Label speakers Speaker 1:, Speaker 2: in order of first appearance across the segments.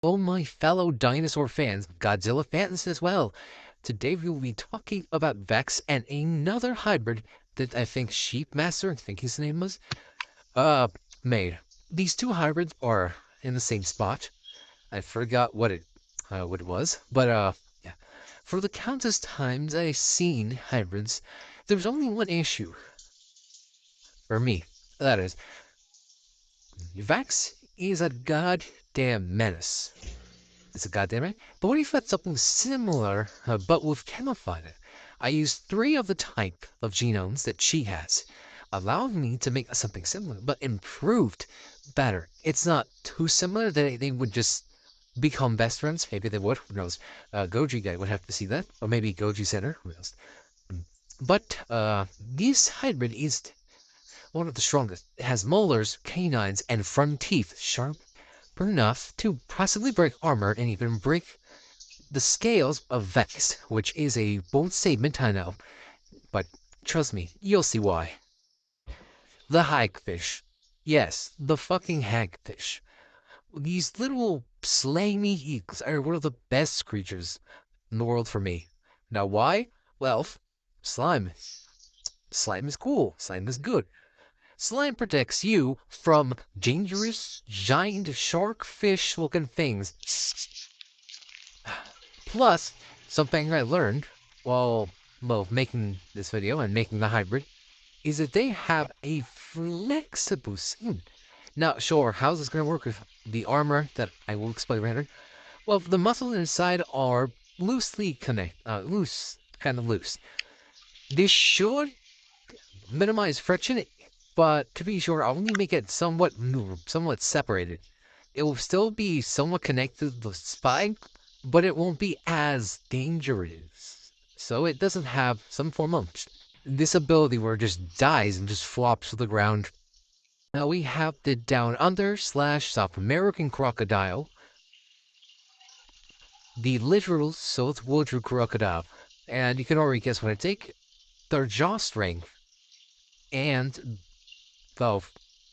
Speaker 1: Oh, my fellow dinosaur fans, Godzilla fans as well. Today we will be talking about Vex and another hybrid that I think Sheepmaster, I think his name was, uh, made. These two hybrids are in the same spot. I forgot what it was, but yeah. For the countless times I've seen hybrids, there's only one issue for me. That is, Vex is a goddamn menace. It's a goddamn right. But what if that's something similar, but we've camouflaged it? I used three of the type of genomes that she has, allowing me to make something similar, but improved better. It's not too similar that they would just become best friends. Maybe they would. Who knows? Goji guy would have to see that, or maybe Goji Center. Who knows? But this hybrid is one of the strongest. It has molars, canines, and front teeth sharp enough to possibly break armor and even break the scales of Vex, which is a bold statement, I know, but trust me, you'll see why. The Hagfish. Yes, the fucking Hagfish. These little slimy eagles are one of the best creatures in the world for me. Now why? Well, slime. Slime is cool. Slime is good. Slime protects you from dangerous, giant shark fish looking things. Plus, something I learned while making this video and making the hybrid is that they have a flexible skin. Now, sure, how's this going to work with the armor that I will explain later? Well, the muscles inside are loosely loose, kind of loose. This should minimize friction, but to be sure, I'll only make it somewhat separated. It will still be somewhat connected to the spine, but it won't be as dangerous. So it doesn't have some form of this ability where it just dies and just flops to the ground. Now we have the down under slash South American crocodile, the literal saltwater crocodile, and you can already guess what I take. Their jaw strength and well,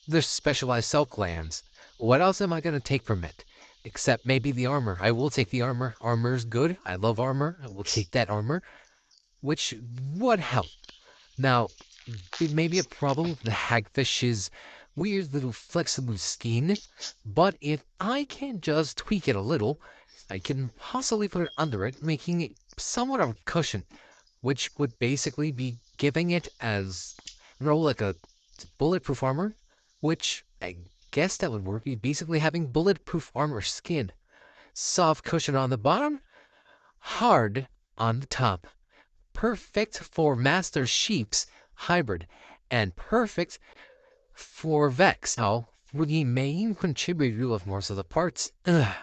Speaker 1: their specialized cell glands. What else am I gonna take from it? Except maybe the armor. I will take the armor. Armor's good. I love armor. I will take that armor, which would help. Now, it may be a problem with the hagfish's weird little flexible skin, but if I can just tweak it a little, I can possibly put it under it, making it somewhat of a cushion, which would basically be giving it as, like a bulletproof armor, which I guess that would work. You'd basically having bulletproof armor skin. Soft cushion on the bottom, hard on the top. Perfect for Master Sheep's hybrid, and perfect for Vex. Now, for the main contributor of most of the parts, the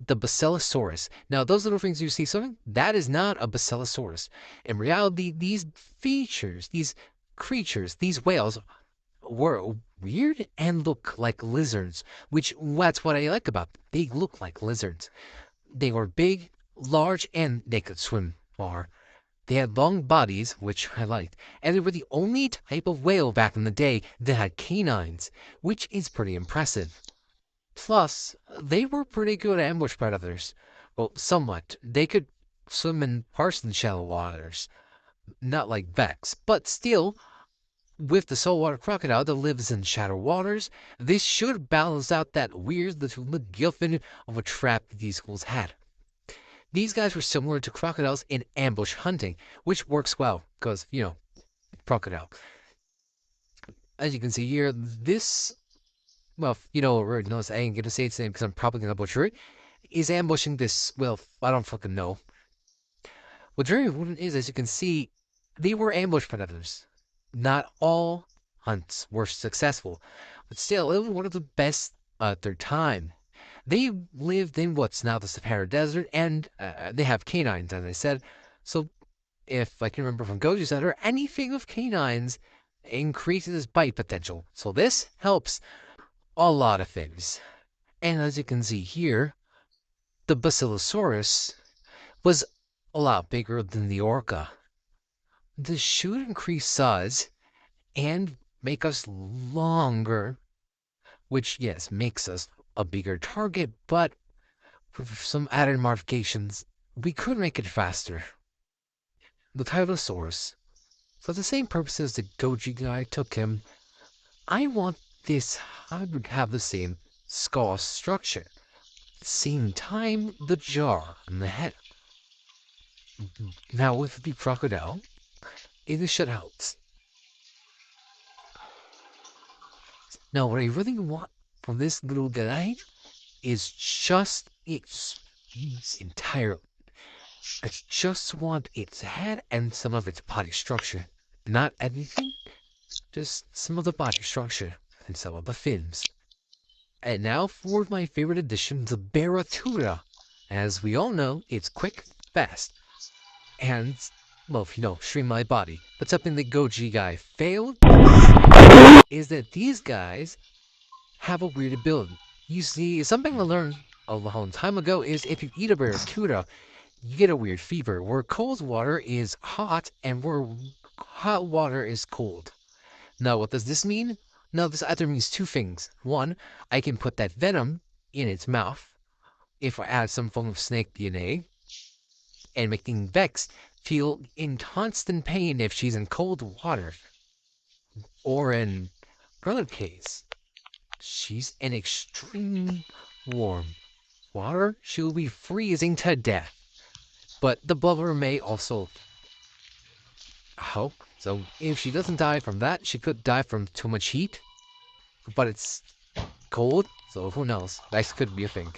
Speaker 1: basilosaurus. Now, those little things you see, something that is not a basilosaurus. In reality, these features, these creatures, these whales were weird and look like lizards, which that's what I like about them. They look like lizards. They were big, large, and they could swim far. They had long bodies, which I liked, and they were the only type of whale back in the day that had canines, which is pretty impressive. Plus, they were pretty good ambush predators. Well, somewhat. They could swim in parts in shallow waters, not like Vex, but still, with the saltwater crocodile that lives in shallow waters, this should balance out that weird little MacGuffin of a trap that these schools had. These guys were similar to crocodiles in ambush hunting, which works well, because, crocodile. As you can see here, this, well, already knows I ain't gonna say its name because I'm probably gonna butcher it, is ambushing this, well, I don't fucking know. What's very important is, as you can see, they were ambush predators. Not all hunts were successful, but still, it was one of the best at their time. They lived in what's now the Sahara Desert, and they have canines, as I said. So, if I can remember from Goji Center, anything with canines increases bite potential. So this helps a lot of things. And as you can see here, the Basilosaurus was a lot bigger than the Orca. This should increase size and make us longer, which, yes, makes us a bigger target, but with some added modifications, we could make it faster. The Tylosaurus. For the same purposes the Goji guy took him, I want this hybrid to have the same skull structure. At the same time, the jaw and the head. Now with the crocodile, it is shutouts. Now what I really want from this little guy is just its entire. I just want its head and some of its body structure. Not anything, just some of the body structure and some of the fins. And now for my favorite addition, the Barracuda. As we all know, it's quick, fast, and, well, streamline body. But something that Goji guy failed is that these guys have a weird ability. You see, something I learned a long time ago is if you eat a Barracuda, you get a weird fever, where cold water is hot and where hot water is cold. Now, what does this mean? Now, this either means two things. One, I can put that venom in its mouth if I add some form of snake DNA, and making Vex feel in constant pain if she's in cold water. Or in another case, she's in extreme warm water, she'll be freezing to death. But the blubber may also help. So if she doesn't die from that, she could die from too much heat. But it's cold, so who knows? That could be a thing.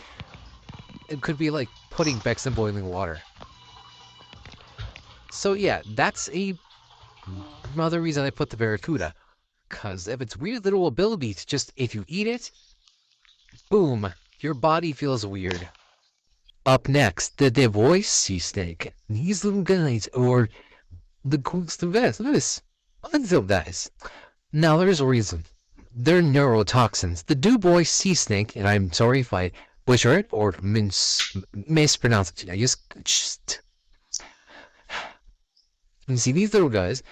Speaker 1: It could be like putting Vex in boiling water. So yeah, that's another reason I put the Barracuda. Cause of its weird little ability to just, if you eat it, boom, your body feels weird. Up next, the Dubois sea snake. These little guys are the coolest of this. Until guys. Now there's a reason. They're neurotoxins. The Dubois sea snake, and I'm sorry if I butcher it or mispronounce it. I just you see, these little guys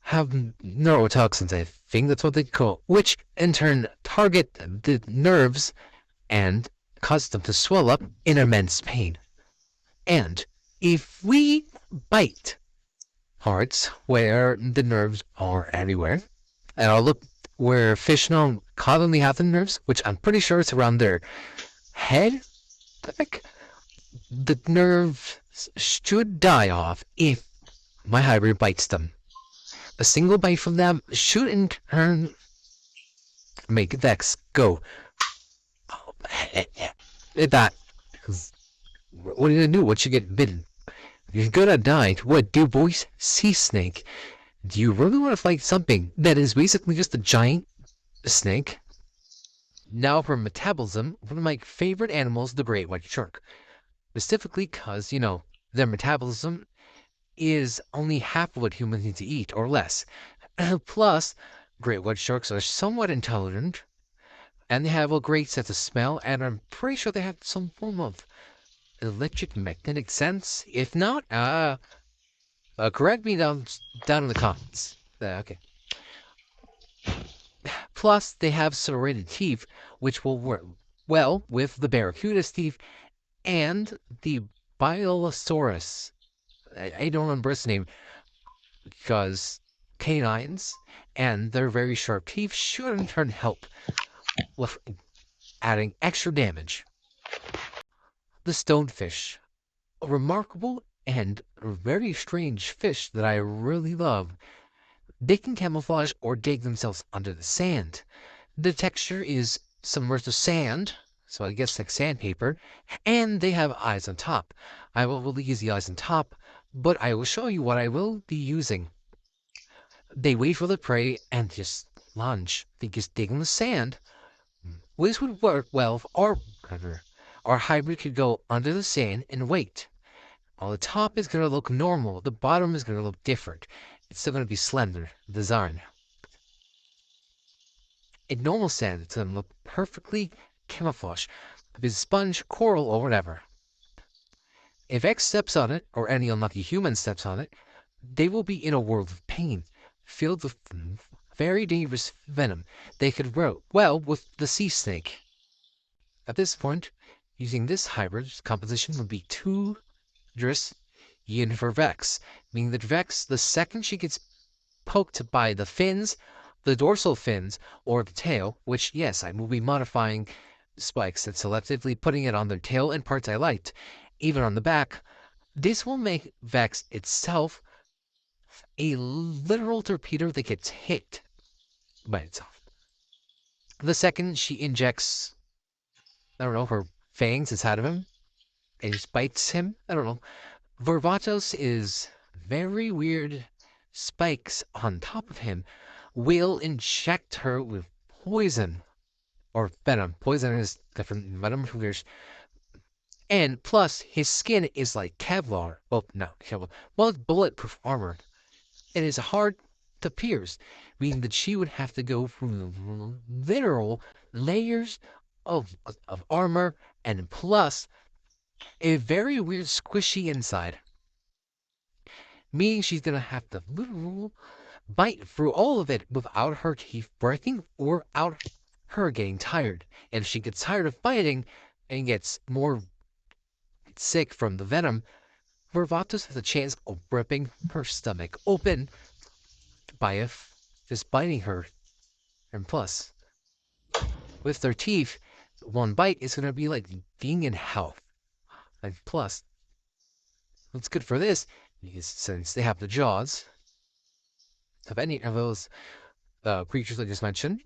Speaker 1: have neurotoxins, I think that's what they call, which in turn target the nerves and cause them to swell up in immense pain. And if we bite parts where the nerves are anywhere, and I'll look where fish now commonly have the nerves, which I'm pretty sure it's around their head, the nerve should die off if my hybrid bites them. A single bite from them should in turn make Vex go. That. What are you gonna do once you get bitten? You're gonna die to a Dubois sea snake. Do you really want to fight something that is basically just a giant snake? Now for metabolism, one of my favorite animals, the great white shark. Specifically because, their metabolism is only half of what humans need to eat, or less. Plus, great white sharks are somewhat intelligent, and they have a great sense of smell, and I'm pretty sure they have some form of electromagnetic sense. If not, correct me down in the comments. Okay. Plus, they have serrated teeth, which will work well with the Barracuda's teeth and the basilosaurus. I don't remember its name because canines and their very sharp teeth should in turn help with adding extra damage. The Stonefish, a remarkable and very strange fish that I really love. They can camouflage or dig themselves under the sand. The texture is similar to sand, so I guess like sandpaper, and they have eyes on top. I will really use the eyes on top, but I will show you what I will be using. They wait for the prey and just lunge. They just dig in the sand. This would work well if our hybrid could go under the sand and wait. While the top is going to look normal, the bottom is going to look different. It's still going to be slender, design. In normal sand, it's going to look perfectly camouflaged. If it's sponge, coral, or whatever. If X steps on it, or any unlucky human steps on it, they will be in a world of pain, filled with very dangerous venom. They could grow well with the sea snake. At this point, using this hybrid composition would be too dangerous even for Vex, meaning that Vex, the second she gets poked by the fins, the dorsal fins, or the tail, which, yes, I will be modifying spikes and selectively putting it on their tail and parts I liked, even on the back, this will make Vex itself a literal torpedo that gets hit by itself. The second she injects, I don't know, her fangs inside of him and just bites him, I don't know. Varvatos is very weird. Spikes on top of him will inject her with poison or venom. Poison is different than venom. And plus, his skin is like Kevlar. Well, no, Kevlar. Well, it's bulletproof armor. It is hard to pierce, meaning that she would have to go through literal layers of armor and plus a very weird squishy inside. Meaning she's gonna have to bite through all of it without her teeth breaking or out her getting tired. And if she gets tired of fighting and gets more sick from the venom, Varvatos has a chance of ripping her stomach open by just biting her. And plus, with their teeth, one bite is gonna be like being in hell. And plus, what's good for this is since they have the jaws of any of those creatures I just mentioned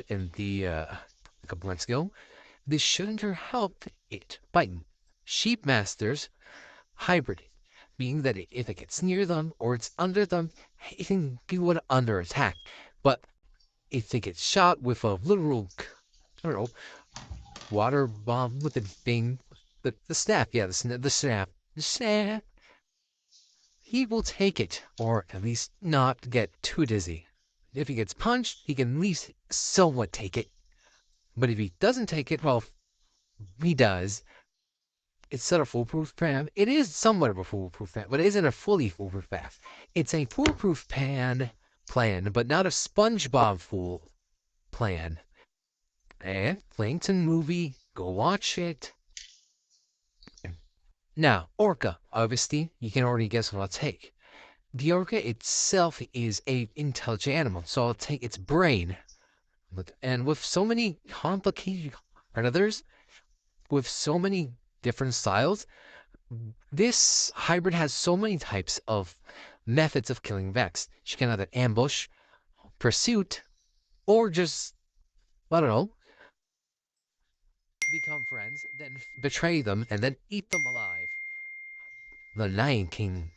Speaker 1: in the a couple months ago, this shouldn't help it biting. Sheep masters hybrid, meaning that if it gets near them or it's under them, it can go under attack. But if it gets shot with a literal, I don't know, water bomb with it being the staff, yeah, the staff, he will take it, or at least not get too dizzy. If he gets punched, he can at least somewhat take it. But if he doesn't take it, well, he does. It's not a foolproof plan. It is somewhat of a foolproof plan, but it isn't a fully foolproof plan. It's a foolproof plan, but not a SpongeBob fool plan. And Plankton movie, go watch it. Now, Orca, obviously, you can already guess what I'll take. The Orca itself is a intelligent animal, so I'll take its brain. And with so many complicated predators, with so many different styles, this hybrid has so many types of methods of killing Vex. She can either ambush, pursuit, or just, I don't know, become friends, then betray them, and then eat them alive. The Lion King.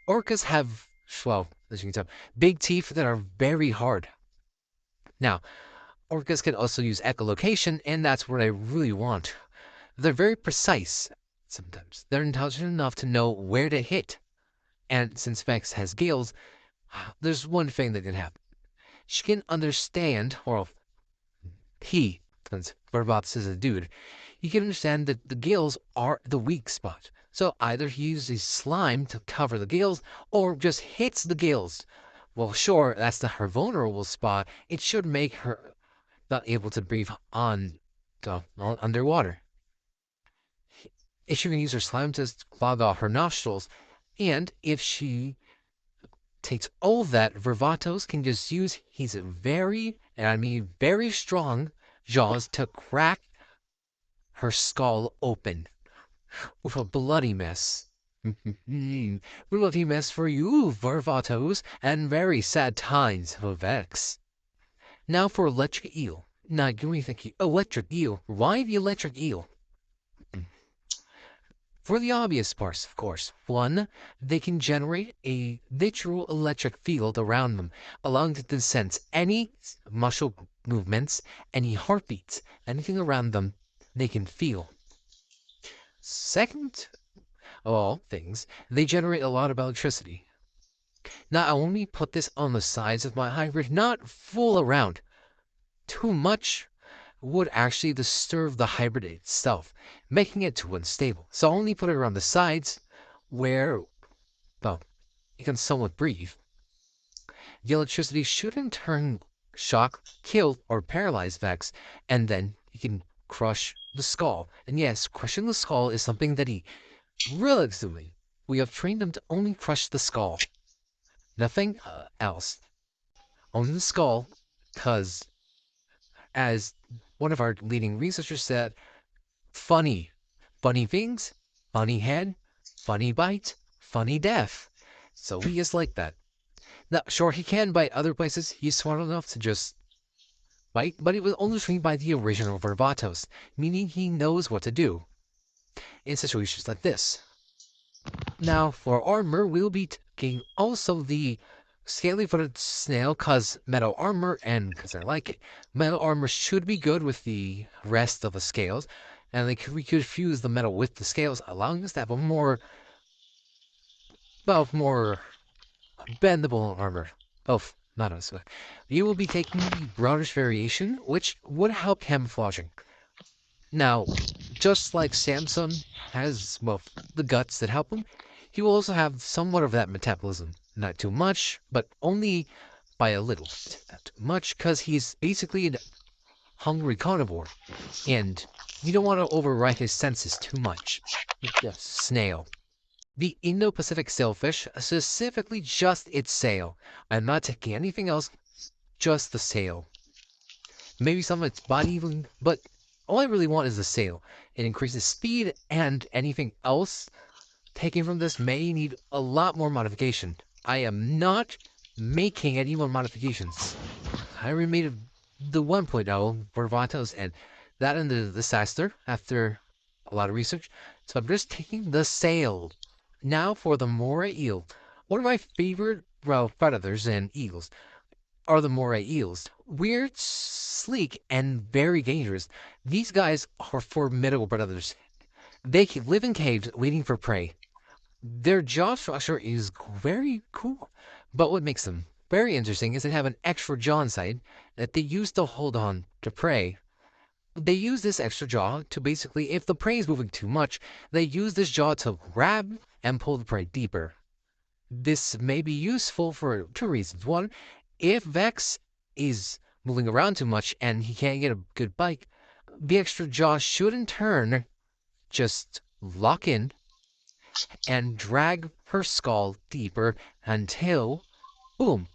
Speaker 1: Orcas have, well, as you can tell, big teeth that are very hard. Now, orcas can also use echolocation, and that's what I really want. They're very precise sometimes. They're intelligent enough to know where to hit. And since Vex has gills, there's one thing that can happen. She can understand, or he, since Varvatos is a dude, he can understand that the gills are the weak spot. So either he uses slime to cover the gills, or just hits the gills. Well, sure, that's her vulnerable spot. It should make her not able to breathe underwater. If she can use her slime to clog off her nostrils, and if she takes all that, Varvatos can just use his very, and I mean very strong jaws to crack her skull open with a bloody mess. Bloody mess for you, Varvatos, and very sad times for Vex. Now for electric eel. Now you may think, electric eel? Why the electric eel? For the obvious parts, of course. One, they can generate a literal electric field around them, allowing them to sense any muscle movements, any heartbeats, anything around them they can feel. Second of all things, they generate a lot of electricity. Now, I only put this on the sides of my hybrid, not full around. Too much would actually disturb the hybrid itself, making it too unstable. So I only put it around the sides where, well, you can somewhat breathe. The electricity should in turn shock, kill, or paralyze Vex, and then he can crush the skull. And yes, crushing the skull is something that he really likes doing. We have trained him to only crush the skull, nothing else. Only the skull, because as one of our leading researchers said, funny. Funny things, funny head, funny bite, funny death. So he is like that. Now, sure, he can bite other places. He's smart enough to just bite, but it was only trained by the original Varvatos, meaning he knows what to do in situations like this. Now, for armor, we'll be taking also the scaly-footed snail, cause metal armor, and because I like it. Metal armor should be good with the rest of the scales, and we could fuse the metal with the scales, allowing us to have a more bendable armor. Oh, not us. You will be taking the brownish variation, which would help camouflaging. Now, just like Samson has, well, the guts that help him, he will also have somewhat of that metabolism. Not too much, but only by a little. Not too much, because he's basically a hungry carnivore, and you don't want to override his senses too much. The snail. The Indo-Pacific sailfish, specifically just its sail. I'm not taking anything else, just the sail. Maybe some of its body even, but all I really want is the sail. It increases speed, and anything else taken from this may need a lot more modification. I am not making any more modifications. I remade the 1.0 for Varvatos, and that in the disaster after a lot of research. So I'm just taking the sail. Now for the Morey eel. One of my favorite predators and eels are the Morey eels. Weird, sleek, and very dangerous. These guys are formidable predators. They live in caves waiting for prey. Their jaw structure is very cool, but what makes them very interesting is they have an extra jaw inside that they use to hold on to prey. They use this extra jaw to basically, if the prey is moving too much, they use this jaw to grab and pull the prey deeper. This may be useful for two reasons. One, if Vex is moving around too much and he can't get a good bite, the extra jaw should in turn just lock in and drag her skull deeper until, boom,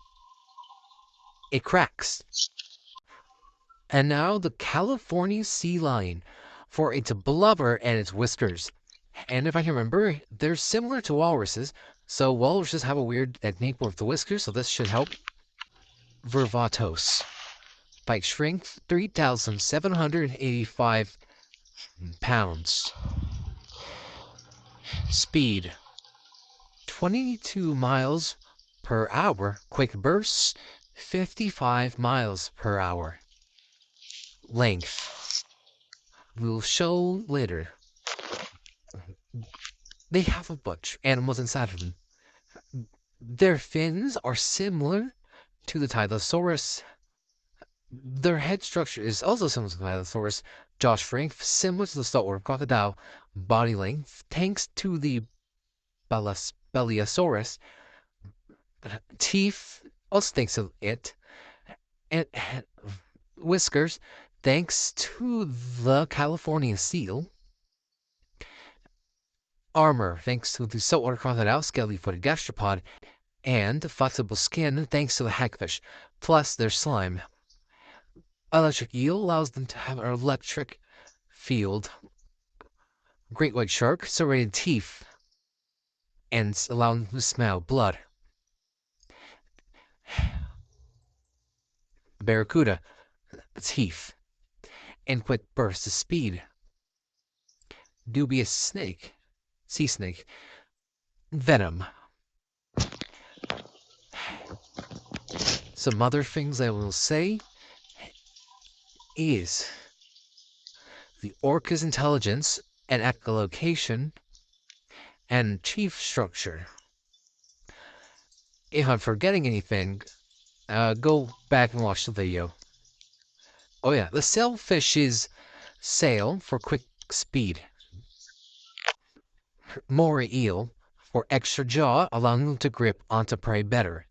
Speaker 1: it cracks. And now the California sea lion for its blubber and its whiskers. And if I can remember, they're similar to walruses, so walruses have a weird technique with the whiskers, so this should help. Varvatos. Bite strength 3,785 pounds. Speed 22 miles per hour. Quick bursts 55 miles per hour. Length. We'll show later. They have a bunch of animals inside of them. Their fins are similar to the Tylosaurus. Their head structure is also similar to the Tylosaurus. Jaw strength similar to the saltwater crocodile. Body length thanks to the basilosaurus. Teeth also thanks to it. And whiskers thanks to the California seal. Armor thanks to the saltwater crocodile, scaly-footed gastropod, and flexible skin thanks to the hagfish, plus their slime. Electric eel allows them to have an electric field. Great white shark, serrated teeth, and allow them to smell blood. Barracuda, teeth, and quick bursts of speed. Dubois snake, sea snake, venom. Some other things I will say is the Orca's intelligence and echolocation and chief structure. If I'm forgetting anything, go back and watch the video. Oh yeah, the Sailfish's sail for quick speed. Morey eel for extra jaw, allowing them to grip onto prey better.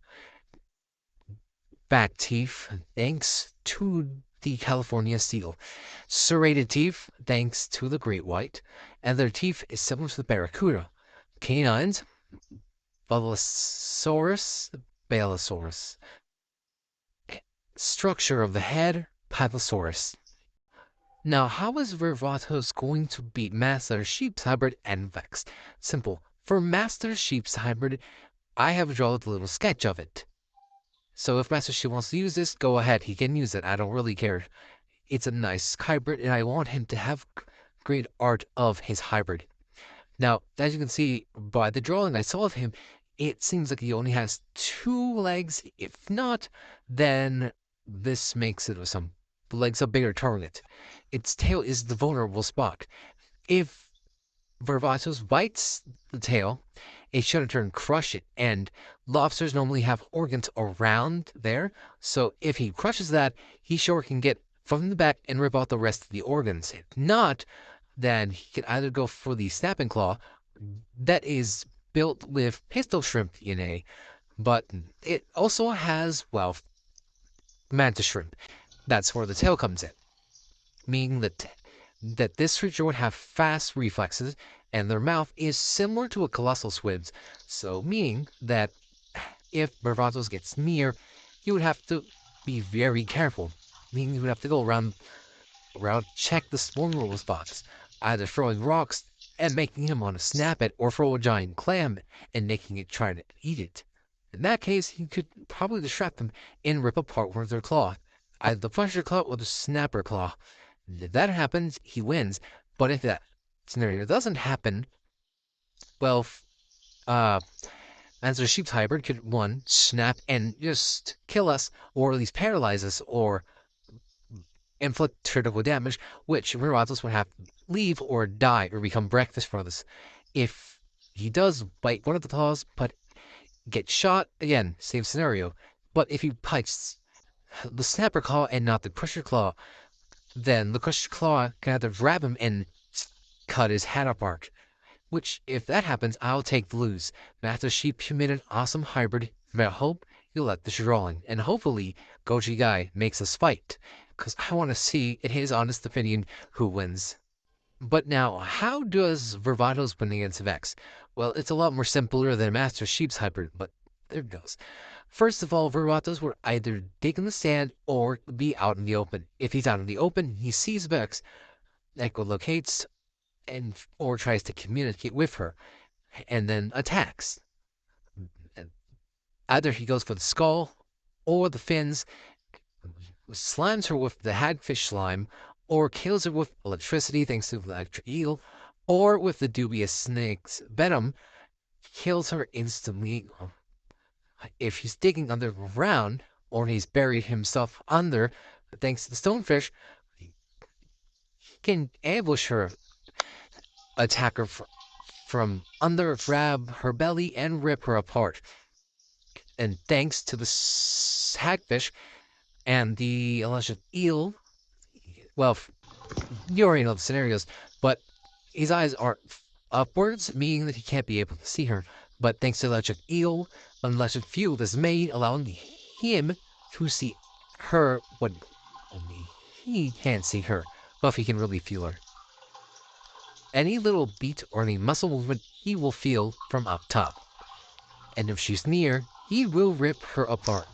Speaker 1: back teeth, thanks to the California seal. Serrated teeth, thanks to the great white. And their teeth is similar to the Barracuda. Canines, basilosaurus. Structure of the head, Tylosaurus. Now, how is Varvatos going to beat Master Sheep's hybrid and Vex? Simple. For Master Sheep's hybrid, I have drawn a little sketch of it. So if Master Sheep wants to use this, go ahead. He can use it. I don't really care. It's a nice hybrid, and I want him to have great art of his hybrid. Now, as you can see by the drawing I saw of him, it seems like he only has 2 legs. If not, then this makes it some legs a bigger target. Its tail is the vulnerable spot. If Varvatos bites the tail, it should in turn crush it, and lobsters normally have organs around there, so if he crushes that, he sure can get from the back and rip out the rest of the organs. If not, then he can either go for the snapping claw that is built with pistol shrimp DNA, but it also has, well, mantis shrimp. That's where the tail comes in, meaning that this creature would have fast reflexes, and their mouth is similar to a colossal squid's, so meaning that if Varvatos gets near, you would have to be very careful, meaning you would have to go around, check the vulnerable spots, either throwing rocks and making him want to snap it, or throw a giant clam and making it try to eat it. In that case, you could probably distract them and rip apart one of their claw, either the pressure claw or the snapper claw. If that happens, he wins. But if that scenario doesn't happen, well, Master Sheep's hybrid could, 1, snap and just kill us, or at least paralyze us, or inflict critical damage, which Varvatos would have to leave or die or become breakfast for us. If he does bite one of the claws, but get shot, again, same scenario. But if he bites the snapper claw and not the crusher claw, then the crusher claw can either grab him and cut his head apart. Which, if that happens, I'll take the lose. Master Sheep, you made an awesome hybrid, and I hope you'll let this drawing, and hopefully Goji Guy makes us fight, because I want to see, in his honest opinion, who wins. But now, how does Varvatos win against Vex? Well, it's a lot more simpler than Master Sheep's hybrid, but there it goes. First of all, Varvatos will either dig in the sand or be out in the open. If he's out in the open, he sees Vex, echolocates, or tries to communicate with her, and then attacks. Either he goes for the skull or the fins, slimes her with the hagfish slime, or kills her with electricity thanks to the electric eel, or with the dubious snake's venom, kills her instantly. If he's digging underground, or he's buried himself under, thanks to the stonefish, he can ambush her, attack her from under, grab her belly, and rip her apart. And thanks to the hagfish and the electric eel, well, you already know the scenarios, but his eyes are upwards, meaning that he can't be able to see her. But thanks to the electric eel, an electric field is made, allowing him to see her when only he can't see her, but he can really feel her. Any little beat or any muscle movement he will feel from up top. And if she's near, he will rip her apart.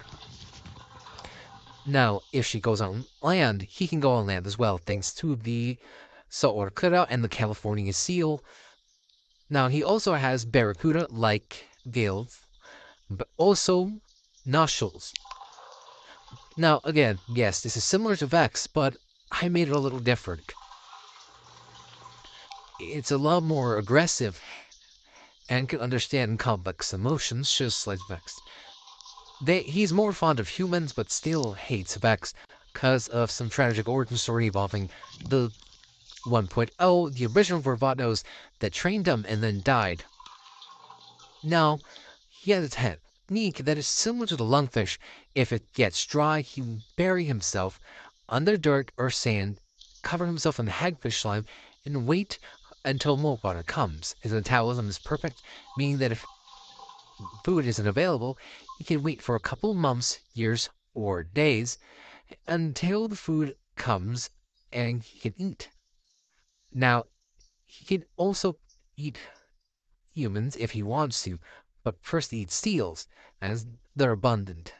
Speaker 1: Now, if she goes on land, he can go on land as well, thanks to the saltwater cutout and the California seal. Now, he also has Barracuda-like gills, but also nostrils. Now, again, yes, this is similar to Vex, but I made it a little different. It's a lot more aggressive and can understand complex emotions, just like Vex. He's more fond of humans, but still hates Vex because of some tragic origin story involving the 1.0, the original Varvatos that trained him and then died. Now, he has a technique that is similar to the lungfish. If it gets dry, he will bury himself under dirt or sand, cover himself in the hagfish slime, and wait until more water comes. His metabolism is perfect, meaning that if food isn't available, he can wait for a couple months, years, or days until the food comes and he can eat. Now, he can also eat humans if he wants to, but first eat seals, as they're abundant.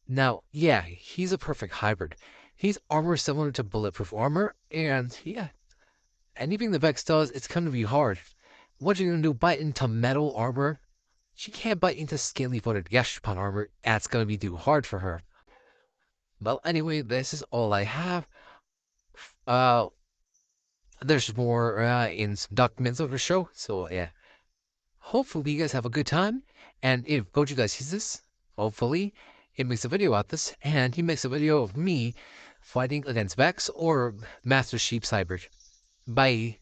Speaker 1: Now, yeah, he's a perfect hybrid. He's armor similar to bulletproof armor, and yeah, anything the Vex does, it's gonna be hard. What you gonna do, bite into metal armor? She can't bite into scaly-footed gastropod armor. That's gonna be too hard for her. Well, anyway, this is all I have. Uh, there's more in some documents of the show, so yeah. Hopefully you guys have a good time, and if Goju guys sees this, hopefully he makes a video about this, and he makes a video of me fighting against Vex or Master Sheep's hybrid. Bye.